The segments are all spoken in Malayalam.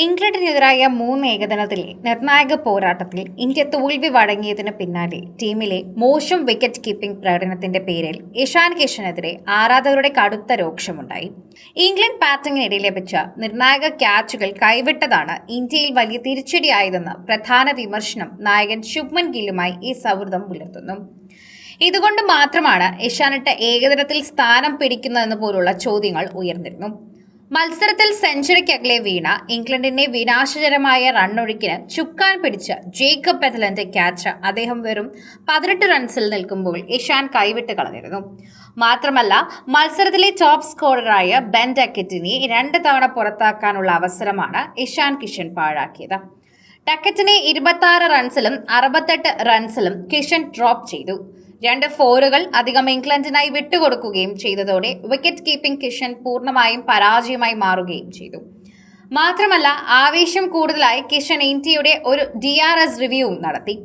ഇംഗ്ലണ്ടിനെതിരായ 3 ഏകദിനത്തിലെ നിർണായക പോരാട്ടത്തിൽ ഇന്ത്യ തോൽവി വഴങ്ങിയതിന് പിന്നാലെ ടീമിലെ മോശം വിക്കറ്റ് കീപ്പിംഗ് പ്രകടനത്തിന്റെ പേരിൽ ഇഷാൻ കിഷനെതിരെ ആരാധകരുടെ കടുത്ത രോക്ഷമുണ്ടായി. ഇംഗ്ലണ്ട് ബാറ്റിംഗിനിടെ ലഭിച്ച നിർണായക ക്യാച്ചുകൾ കൈവിട്ടതാണ് ഇന്ത്യയിൽ വലിയ തിരിച്ചടിയായതെന്ന് പ്രധാന വിമർശനം നായകൻ ശുഭ്മൻ ഗില്ലുമായി ഈ സൗഹൃദം പുലർത്തുന്നു. ഇതുകൊണ്ട് മാത്രമാണ് ഇഷാനിട്ട് ഏകദിനത്തിൽ സ്ഥാനം പിടിക്കുന്നതെന്ന് പോലുള്ള ചോദ്യങ്ങൾ ഉയർന്നിരുന്നു. മത്സരത്തിൽ സെഞ്ചുറിക്കകലെ വീണ ഇംഗ്ലണ്ടിന്റെ വിനാശകരമായ റണ്ണൊഴുക്കിന് ചുക്കാൻ പിടിച്ച ജേക്കബ് ബെഥലന്റെ ക്യാച്ച് അദ്ദേഹം വെറും 18 റൺസിൽ നിൽക്കുമ്പോൾ ഇഷാൻ കൈവിട്ട് കളഞ്ഞിരുന്നു. മാത്രമല്ല, മത്സരത്തിലെ ടോപ്പ് സ്കോററായ ബെൻ ഡക്കറ്റിനെ 2 തവണ പുറത്താക്കാനുള്ള അവസരമാണ് ഇഷാൻ കിഷൻ പാഴാക്കിയത്. ഡക്കറ്റിനെ 26 റൺസിലും 68 റൺസിലും കിഷൻ ഡ്രോപ്പ് ചെയ്തു. 2 ഫോറുകൾ അധികം ഇംഗ്ലണ്ടിനായി വിട്ടുകൊടുക്കുകയും ചെയ്തതോടെ വിക്കറ്റ് കീപ്പിംഗ് കിഷൻ പൂർണ്ണമായും പരാജയമായി മാറുകയും ചെയ്തു. മാത്രമല്ല, ആവേശം കൂടുതലായി കിഷൻ ഇന്ത്യയുടെ ഒരു DRS റിവ്യൂ നടത്തി.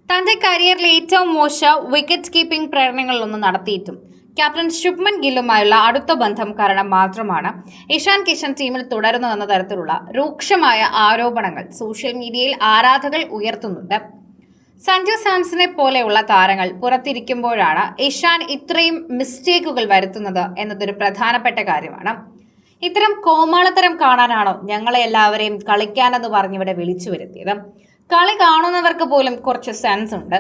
തന്റെ കരിയറിലെ ഏറ്റവും മോശം വിക്കറ്റ് കീപ്പിംഗ് പ്രകടനങ്ങളിലൊന്നും നടത്തിയിട്ടും ക്യാപ്റ്റൻ ശുഭ്മൻ ഗില്ലുമായുള്ള അടുത്ത ബന്ധം കാരണം മാത്രമാണ് ഇഷാൻ കിഷൻ ടീമിൽ തുടരുന്നതെന്ന തരത്തിലുള്ള രൂക്ഷമായ ആരോപണങ്ങൾ സോഷ്യൽ മീഡിയയിൽ ആരാധകർ ഉയർത്തുന്നുണ്ട്. സഞ്ജു സാംസനെ പോലെയുള്ള താരങ്ങൾ പുറത്തിരിക്കുമ്പോഴാണ് ഇഷാൻ ഇത്രയും മിസ്റ്റേക്കുകൾ വരുത്തുന്നത് എന്നതൊരു പ്രധാനപ്പെട്ട കാര്യമാണ്. ഇത്തരം കോമാളിത്തരം കാണാനാണോ ഞങ്ങളെ എല്ലാവരെയും കളിക്കാനെന്ന് പറഞ്ഞിവിടെ വിളിച്ചു വരുത്തിയത്? കളി കാണുന്നവർക്ക് പോലും കുറച്ച് സെൻസ് ഉണ്ട്.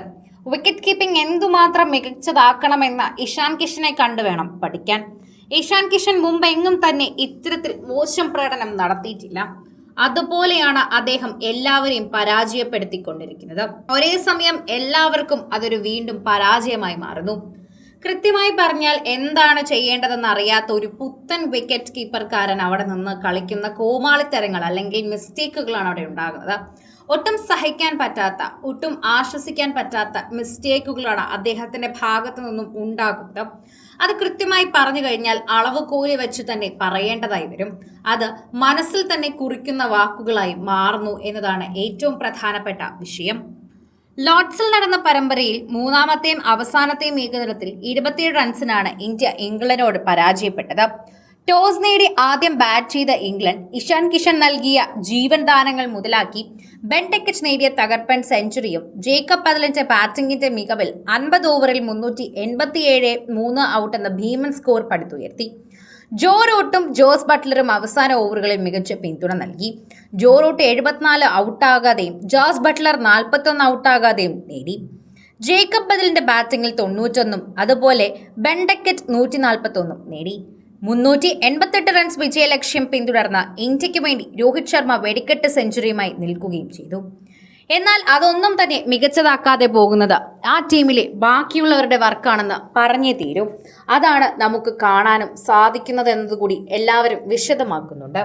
വിക്കറ്റ് കീപ്പിംഗ് എന്തുമാത്രം മികച്ചതാക്കണമെന്ന് ഇഷാൻ കിഷനെ കണ്ടു വേണം പഠിക്കാൻ. ഇഷാൻ കിഷൻ മുമ്പ് എങ്ങും തന്നെ ഇത്തരത്തിൽ മോശം പ്രകടനം നടത്തിയിട്ടില്ല. അതുപോലെയാണ് അദ്ദേഹം എല്ലാവരെയും പരാജയപ്പെടുത്തിക്കൊണ്ടിരിക്കുന്നത്. ഒരേ സമയം എല്ലാവർക്കും അതൊരു വീണ്ടും പരാജയമായി മാറുന്നു. കൃത്യമായി പറഞ്ഞാൽ എന്താണ് ചെയ്യേണ്ടതെന്ന് അറിയാത്ത ഒരു പുത്തൻ വിക്കറ്റ് കീപ്പർക്കാരൻ അവിടെ നിന്ന് കളിക്കുന്ന കോമാളിത്തരങ്ങൾ അല്ലെങ്കിൽ മിസ്റ്റേക്കുകളാണ് അവിടെ ഉണ്ടാകുന്നത്. ഒട്ടും സഹിക്കാൻ പറ്റാത്ത, ഒട്ടും ആശ്വസിക്കാൻ പറ്റാത്ത മിസ്റ്റേക്കുകളാണ് അദ്ദേഹത്തിന്റെ ഭാഗത്തു നിന്നും ഉണ്ടാകുന്നത്. അത് കൃത്യമായി പറഞ്ഞു കഴിഞ്ഞാൽ അളവ് കോരി വെച്ച് തന്നെ പറയേണ്ടതായി വരും. അത് മനസ്സിൽ തന്നെ കുറിക്കുന്ന വാക്കുകളായി മാറുന്നു എന്നതാണ് ഏറ്റവും പ്രധാനപ്പെട്ട വിഷയം. ലോർഡ്സിൽ നടന്ന പരമ്പരയിൽ 3ാമത്തെയും അവസാനത്തെയും ഏകദിനത്തിൽ 27 റൺസിനാണ് ഇന്ത്യ ഇംഗ്ലണ്ടിനോട് പരാജയപ്പെട്ടത്. ടോസ് നേടി ആദ്യം ബാറ്റ് ചെയ്ത ഇംഗ്ലണ്ട് ഇഷാൻ കിഷൻ നൽകിയ ജീവൻ ദാനങ്ങൾ മുതലാക്കി ബെൻ ഡക്കറ്റ് നേടിയ തകർപ്പൻ സെഞ്ചുറിയും ജേക്കബ് ബെഥലന്റെ ബാറ്റിംഗിന്റെ മികവിൽ 50 ഓവറിൽ 387 3 ഔട്ട് എന്ന ഭീമൻ സ്കോർ പടുത്തുയർത്തി. ജോ റൂട്ടും ജോസ് ബട്ട്ലറും അവസാന ഓവറുകളിൽ മികച്ച പിന്തുണ നൽകി. ജോ റൂട്ട് 74 ഔട്ടാകാതെയും ജോസ് ബട്ട്ലർ 41 ഔട്ടാകാതെയും നേടി. ജേക്കബ് ബെഥലന്റെ ബാറ്റിംഗിൽ 91 അതുപോലെ ബെൻ ഡക്കറ്റ് 141 നേടി. 388 റൺസ് വിജയലക്ഷ്യം പിന്തുടർന്ന ഇന്ത്യക്ക് വേണ്ടി രോഹിത് ശർമ്മ വെടിക്കെട്ട് സെഞ്ചുറിയുമായി നിൽക്കുകയും ചെയ്തു. എന്നാൽ അതൊന്നും തന്നെ മികച്ചതാക്കാതെ പോകുന്നത് ആ ടീമിലെ ബാക്കിയുള്ളവരുടെ വർക്കാണെന്ന് പറഞ്ഞേ തീരൂ. അതാണ് നമുക്ക് കാണാനും സാധിക്കുന്നത് എന്നതുകൂടി എല്ലാവരും വിശദമാക്കുന്നുണ്ട്.